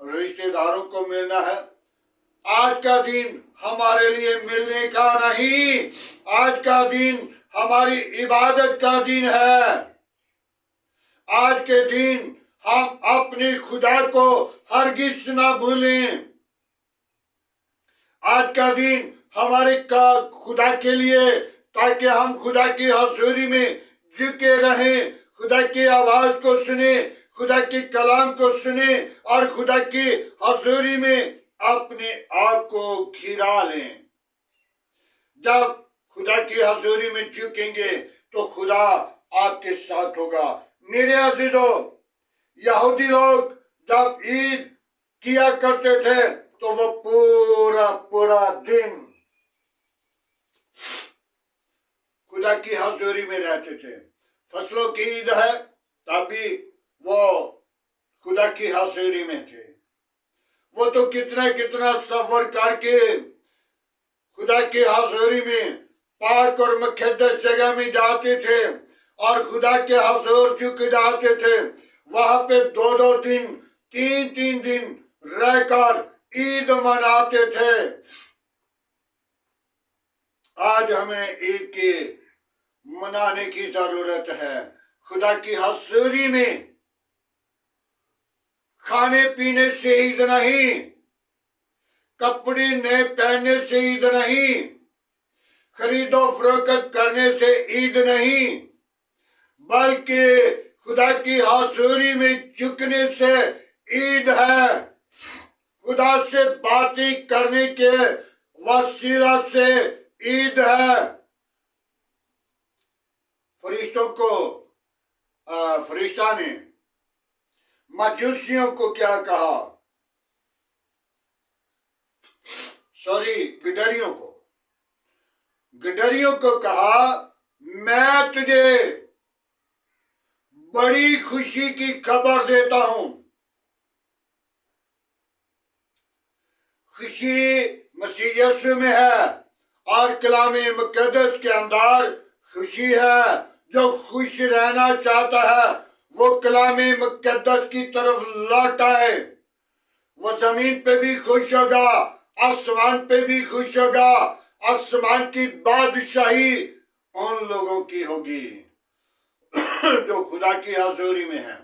رشتے داروں کو ملنا ہے۔ آج کا دن ہمارے لیے ملنے کا نہیں، آج کا دن ہماری عبادت کا دن ہے۔ آج کے دن ہم اپنے خدا کو ہرگز نہ بھولیں۔ آج کا دن ہمارے خدا کے لیے، تاکہ ہم خدا کی حضوری میں جھکے رہیں، خدا کی آواز کو سنیں، خدا کے کلام کو سنیں اور خدا کی حضوری میں اپنے آپ کو گھرا لیں۔ جب خدا کی حضوری میں جھکیں گے تو خدا آپ کے ساتھ ہوگا۔ میرے عزیزو، یہودی لوگ جب عید کیا کرتے تھے تو وہ پورا دن خدا کی حضوری میں رہتے تھے۔ فصلوں کی عید ہے تب بھی وہ خدا کی حضوری میں تھے۔ وہ تو کتنا سفر کر کے خدا کی حضوری میں پاک اور مقدس جگہ میں جاتے تھے اور خدا کے حضور جھک جاتے تھے۔ وہاں پہ 2 دن 3 دن رہ کر عید مناتے تھے۔ آج ہمیں عید کی منانے کی ضرورت ہے۔ خدا کی حضوری میں کھانے پینے سے عید نہیں، کپڑے نئے پہننے سے عید نہیں، خرید و فروخت کرنے سے عید نہیں، بلکہ خدا کی حضوری میں جھکنے سے عید ہے۔ خدا سے باتیں کرنے کے وسیلہ سے عید ہے۔ فرشتہ نے مجوسیوں کو کیا کہا؟ گڈریوں کو کہا، میں تجھے بڑی خوشی کی خبر دیتا ہوں۔ خوشی مسیح یسوع میں ہے اور کلام مقدس کے اندر خوشی ہے۔ جو خوش رہنا چاہتا ہے وہ کلام مقدس کی طرف لوٹ آئے۔ وہ زمین پہ بھی خوش ہوگا، آسمان پہ بھی خوش ہوگا۔ آسمان کی بادشاہی ان لوگوں کی ہوگی جو خدا کی حضوری میں ہیں۔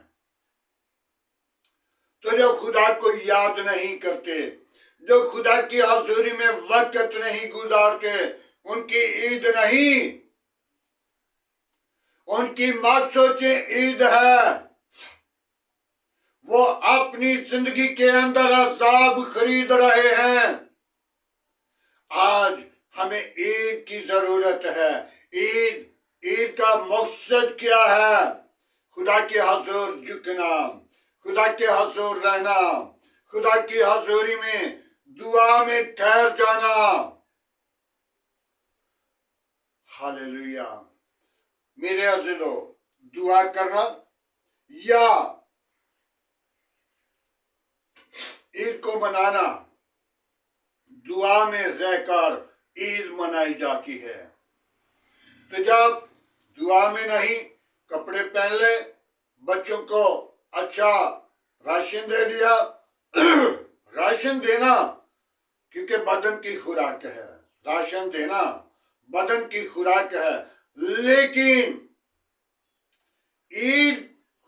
تو جو خدا کو یاد نہیں کرتے، جو خدا کی حضوری میں وقت نہیں گزارتے، ان کی عید نہیں، ان کی مت سوچیں عید ہے۔ وہ اپنی زندگی کے اندر عذاب خرید رہے ہیں۔ آج ہمیں عید کی ضرورت ہے۔ عید کا مقصد کیا ہے؟ خدا کے حضور جھکنا، خدا کے حضور رہنا، خدا کی حضوری میں دعا میں ٹھہر جانا۔ ہاللویا۔ میرے عزیزو، دعا کرنا یا عید کو منانا، دعا میں رہ کر عید منائی جاتی ہے۔ تو جب دعا میں نہیں، کپڑے پہن لے، بچوں کو اچھا راشن دے دیا۔ راشن دینا کیونکہ بدن کی خوراک ہے، راشن دینا بدن کی خوراک ہے، لیکن عید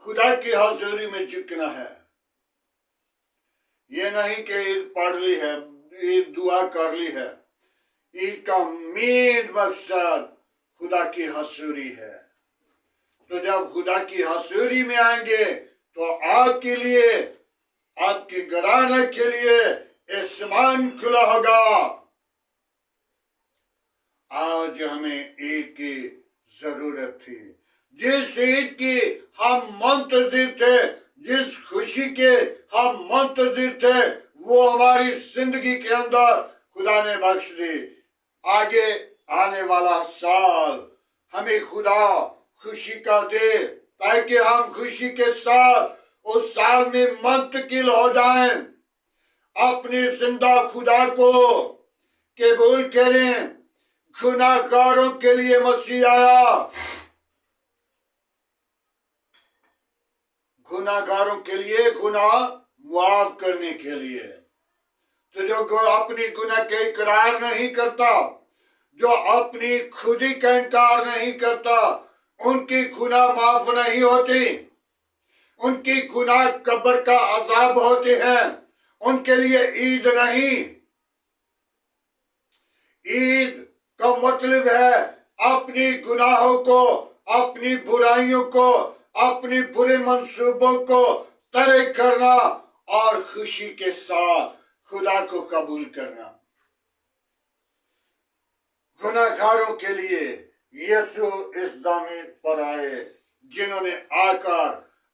خدا کی حضوری میں جھکنا ہے۔ یہ نہیں کہ عید پڑھ لی ہے، عید دعا کر لی ہے۔ عید کا مین مقصد خدا کی حضوری ہے۔ تو جب خدا کی حضوری میں آئیں گے تو آپ کے لیے، آپ کے گھرانے کے لیے آسمان کھلا ہوگا۔ آج ہمیں عید کی ضرورت تھی، جس عید کی ہم منتظر تھے، جس خوشی کے ہم منتظر تھے، وہ ہماری زندگی کے اندر خدا نے بخش دی۔ آگے آنے والا سال ہمیں خدا خوشی کا دے، تاکہ ہم خوشی کے ساتھ اس سال میں منتقل ہو جائیں، اپنے زندہ خدا کو قبول کریں۔ گناہ گاروں کے لیے مسیح آیا، گناہ گاروں کے لیے گناہ معاف کرنے کے لیے۔ تو جو اپنی گناہ کا اقرار نہیں کرتا، جو اپنی خودی کا انکار نہیں کرتا، ان کی گناہ معاف نہیں ہوتی، ان کی گناہ قبر کا عذاب ہوتے ہیں، ان کے لیے عید نہیں۔ عید کا مطلب ہے اپنی گناہوں کو، اپنی برائیوں کو، اپنی برے منصوبوں کو ترک کرنا اور خوشی کے ساتھ خدا کو قبول کرنا۔ گناہ گاروں کے لیے یسوع اس زمین پر آئے، جنہوں نے آ کر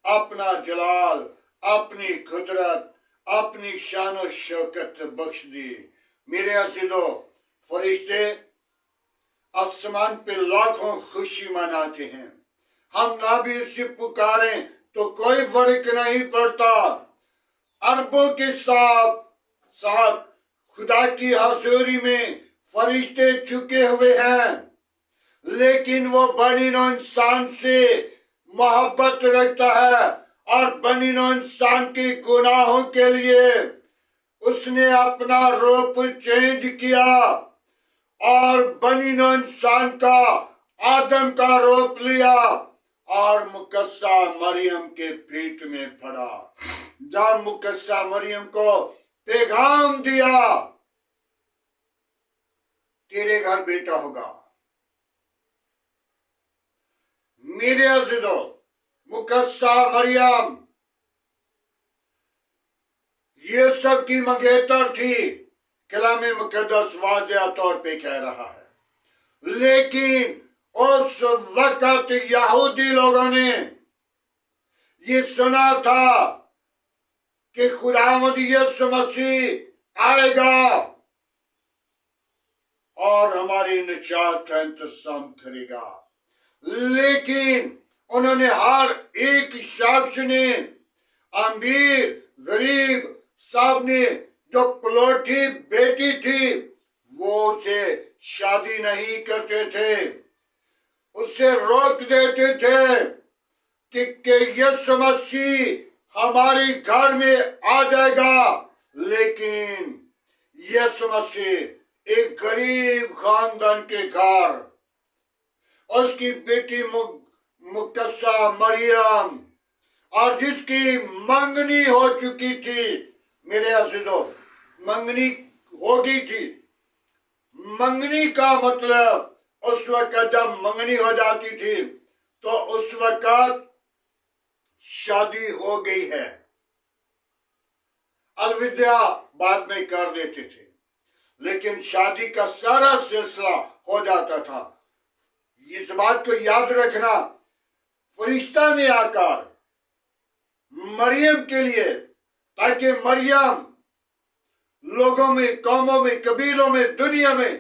اپنا جلال، اپنی قدرت، اپنی شان و شوکت بخش دی۔ میرے عزیزو، فرشتے آسمان پہ لاکھوں خوشی مناتے ہیں، ہم نہ بھی اسے پکاریں تو کوئی فرق نہیں پڑتا۔ اربوں کے ساتھ خدا کی حضوری میں فرشتے چکے ہوئے ہیں، لیکن وہ بنی نوع انسان سے محبت رکھتا ہے اور بنی نوع انسان کی گناہوں کے لیے اس نے اپنا روپ چینج کیا اور بنی نوع انسان کا آدم کا روپ لیا اور مقدسہ مریم کے پیٹ میں پڑا، جب مقدسہ مریم کو پیغام دیا تیرے گھر بیٹا ہوگا۔ میرے عزیزو، مقدسہ مریم یوسف کی منگیتر تھی، کلام مقدس واضح طور پہ کہہ رہا ہے، لیکن اس وقت یہودی لوگوں نے یہ سنا تھا کہ خداوند یسوع مسیح آئے گا اور ہماری نجات کا انتظام کرے گا، لیکن انہوں نے ہر ایک شخص نے، امیر غریب، سب نے جو پلوٹی بیٹی تھی وہ اسے شادی نہیں کرتے تھے، اسے روک دیتے تھے کہ یسوع مسیح ہمارے گھر میں آ جائے گا، لیکن یسوع مسیح ایک غریب خاندان کے گھر، اس کی بیٹی مقدسہ مریم، اور جس کی منگنی ہو چکی تھی، میرے عزیزو، منگنی ہو گئی تھی۔ منگنی کا مطلب اس وقت جب منگنی ہو جاتی تھی تو اس وقت شادی ہو گئی ہے، الوداع بعد میں کر دیتے تھے، لیکن شادی کا سارا سلسلہ ہو جاتا تھا۔ اس بات کو یاد رکھنا، فرشتہ نے آ کر مریم کے لیے، تاکہ مریم لوگوں میں، قوموں میں، قبیلوں میں، دنیا میں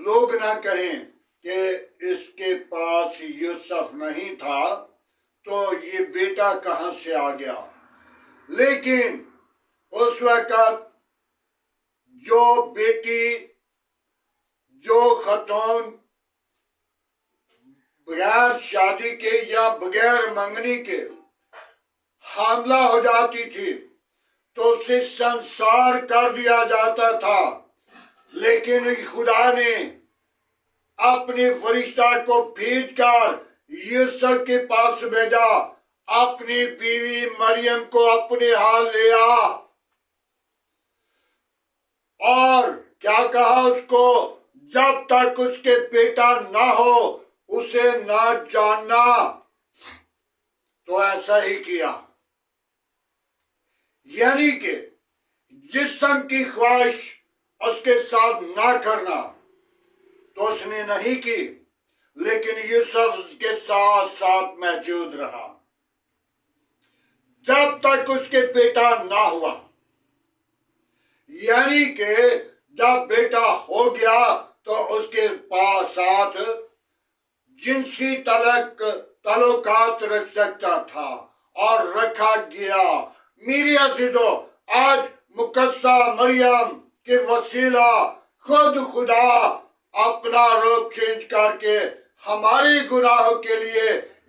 لوگ نہ کہیں کہ اس کے پاس یوسف نہیں تھا تو یہ بیٹا کہاں سے آ گیا۔ لیکن اس وقت جو بیٹی، جو خاتون بغیر شادی کے یا بغیر منگنی کے حاملہ ہو جاتی تھی تو اسے سنسار کر دیا جاتا تھا، لیکن خدا نے اپنے فرشتہ کو بھیج کر یوسف کے پاس بھیجا، اپنی بیوی مریم کو اپنے ہاں لیا اور کیا کہا اس کو، جب تک اس کے بیٹا نہ ہو اسے نہ جاننا۔ تو ایسا ہی کیا، یعنی کہ جسم کی خواہش اس کے ساتھ نہ کرنا تو اس نے نہیں کی، لیکن یوسف اس کے ساتھ ساتھ موجود رہا جب تک اس کے بیٹا نہ ہوا، یعنی کہ جب بیٹا ہو گیا تو اس کے پاس ساتھ جنسی تعلقات رکھ سکتا تھا اور رکھا گیا۔ میری عزیزو، آج مقدسہ مریم کے وسیلہ خود خدا اپنا روپ چینج کر کے ہماری گناہوں کے لیے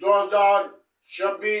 2026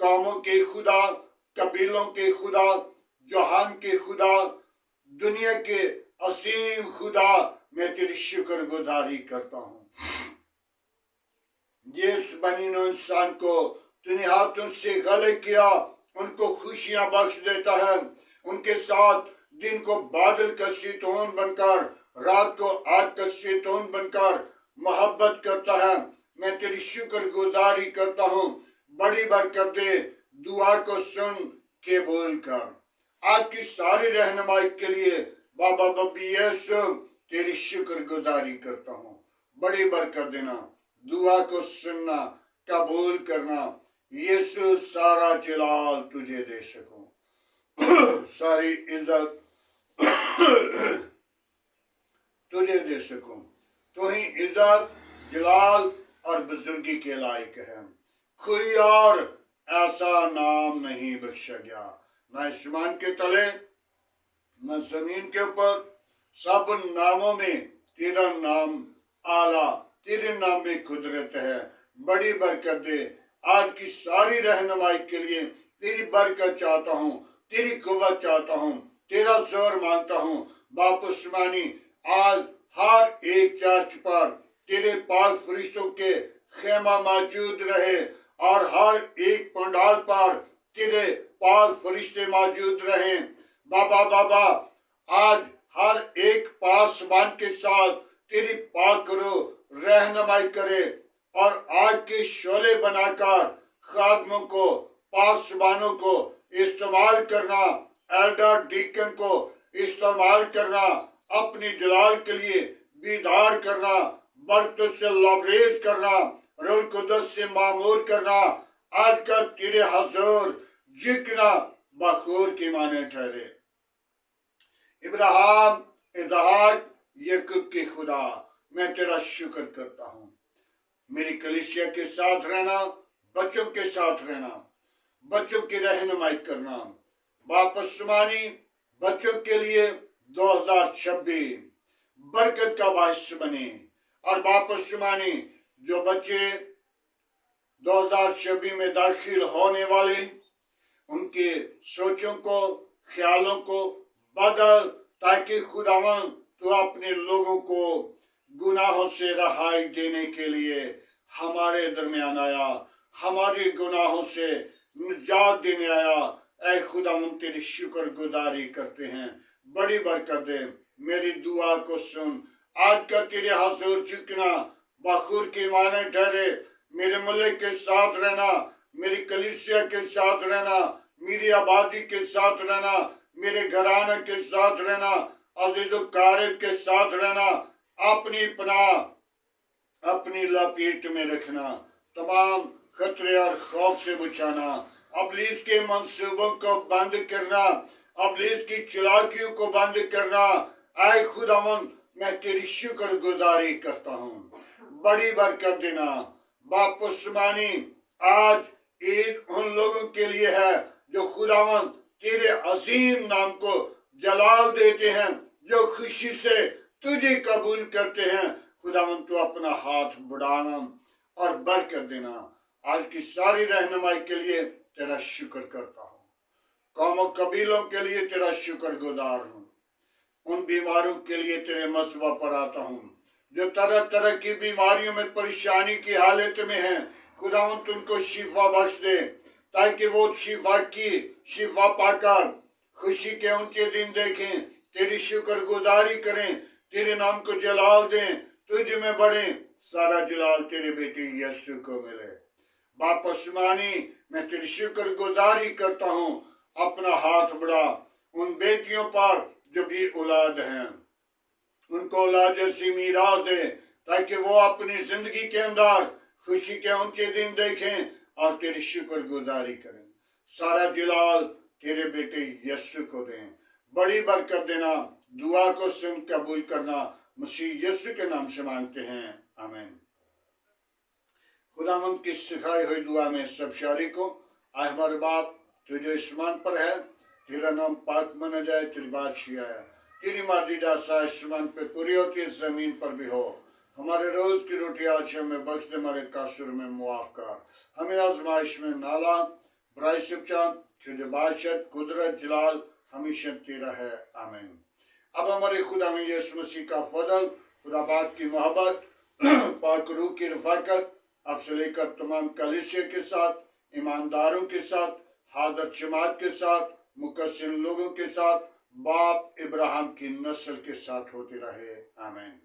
قوموں کے خدا، قبیلوں کے خدا، جہان کے خدا، دنیا کے عظیم خدا، میں تیری شکر گزاری کرتا ہوں۔ جس بنی نوع انسان کو تو نے ہاتھوں سے غلے کیا، ان کو خوشیاں بخش دیتا ہے، ان کے ساتھ دن کو بادل کا ستون بن کر، رات کو آگ کا ستون بن کر محبت کرتا ہے۔ میں تیری شکر گزاری کرتا ہوں، بڑی برکت دے، دعا کو سن کے بول کر۔ آج کی ساری رہنمائی کے لیے بابا بابی یسوع تیری شکر گزاری کرتا ہوں، بڑی برکت دینا، دعا کو سننا، قبول کرنا۔ یسوع سارا جلال تجھے دے سکوں، ساری عزت تجھے دے سکوں۔ تو ہی عزت، جلال اور بزرگی کے لائق ہے، کوئی اور ایسا نام نہیں بخشا گیا، نہ آسمان کے تلے نہ زمین کے اوپر، سب ناموں میں تیرا نام اعلیٰ، تیرے نام میں قدرت ہے۔ بڑی برکت دے، آج کی ساری رہنمائی کے لیے تیری برکت چاہتا ہوں، تیری قوت چاہتا ہوں، تیرا زور مانگتا ہوں۔ باپ عثمانی آج ہر ایک چرچ پر تیرے پاک فرشتوں کے خیمہ موجود رہے، اور ہر ایک پنڈال پر تیرے پاک فرشتے موجود رہیں۔ بابا آج ہر ایک پاسبان کے ساتھ تیری پاک روح رہنمائی کرے، اور آگ کے شعلے بنا کر خادموں کو، پاسبانوں کو استعمال کرنا، ایلڈر ڈیکن کو استعمال کرنا، اپنی جلال کے لیے بیدار کرنا، برکتوں سے لبریز کرنا، روح القدس سے معمور کرنا۔ آج کا تیرے حضور جھکنا بخور کی مانے ٹھہرے۔ ابراہیم، اسحاق، یعقوب کے خدا، میں تیرا شکر کرتا ہوں۔ میری کلیسیا کے ساتھ رہنا، بچوں کے ساتھ رہنا، بچوں کی رہنمائی کرنا۔ باپ آسمانی بچوں کے لیے 2026 برکت کا باعث بنے، اور باپ آسمانی جو بچے 2026 میں داخل ہونے والے، ان کے سوچوں کو، خیالوں کو بدل، تاکہ خداوند تو اپنے لوگوں کو گناہوں سے رہائی دینے کے لیے ہمارے درمیان آیا، ہمارے گناہوں سے نجات دینے آیا۔ اے خداوند تیری شکر گزاری کرتے ہیں، بڑی برکت دے، میری دعا کو سن۔ آج کا تیرے حضور جھکنا بخور کے معنی ٹھہرے۔ میرے ملک کے ساتھ رہنا، میری کلیسیا کے ساتھ رہنا، میری آبادی کے ساتھ رہنا، میرے گھرانے کے ساتھ رہنا، عزیز و قارب کے ساتھ رہنا، اپنی پناہ، اپنی لپیٹ میں رکھنا، تمام خطرے اور خوف سے بچانا، ابلیس کے منصوبوں کو بند کرنا، ابلیس کی چلاکیوں کو بند کرنا۔ اے خداوند میں تیری شکر گزاری کرتا ہوں، بڑی برکت دینا۔ باپ آسمانی آج عید ان لوگوں کے لیے ہے جو خداوند تیرے عظیم نام کو جلال دیتے ہیں، جو خوشی سے تجھے قبول کرتے ہیں۔ خداوند تو اپنا ہاتھ بڑھانا اور برکت دینا۔ آج کی ساری رہنمائی کے لیے تیرا شکر کرتا ہوں، قوم و قبیلوں کے لیے تیرا شکر گزار ہوں، ان بیماروں کے لیے تیرے مصباح پر آتا ہوں جو طرح طرح کی بیماریوں میں پریشانی کی حالت میں ہیں۔ خداوند ان کو شفا بخش دے، تاکہ وہ شفا پا کر خوشی کے اونچے دن دیکھیں، تیری شکر گزاری کریں، تیرے نام کو جلال دیں، تجھ میں بڑھیں۔ سارا جلال تیرے بیٹے یسوع کو ملے۔ باپ آسمانی میں تیری شکر گزاری کرتا ہوں، اپنا ہاتھ بڑھا ان بیٹیوں پر جو بھی اولاد ہیں، ان کو اولاد جیسی میراث دے، تاکہ وہ اپنی زندگی کے اندر خوشی کے اونچے دن دیکھیں اور تیری شکر گزاری کریں۔ سارا جلال تیرے بیٹے یسوع کو دیں، بڑی برکت دینا، دعا کو سن قبول کرنا، مسیح یسوع کے نام سے مانگتے ہیں، آمین۔ خداوند کی سکھائی ہوئی دعا میں سب شریک کو۔ اے ہمارے باپ تو جو اسمان پر ہے، تیرا نام پاک مانا جائے، تیری بادشاہی آئے، تیری مرضی جیسا آسمان پہ پوری ہوتی ہے زمین پر بھی ہو۔ ہمارے روز کی روٹی آج ہمیں بخش دے، ہمارے قصور میں معاف کر، ہمیں آزمائش میں نہ لا برائی سبچان تجھے بادشاہت قدرت جلال ہمیشہ تیرا ہے آمین۔ اب ہمارے خدا میں یسوع مسیح کا فضل، خدا باپ کی محبت، پاک روح کی رفاقت اب سے لے کر تمام کلیسیا کے ساتھ، ایمانداروں کے ساتھ، حاضر جماعت کے ساتھ، مقصر لوگوں کے ساتھ، باپ ابراہیم کی نسل کے ساتھ ہوتی رہے آمین۔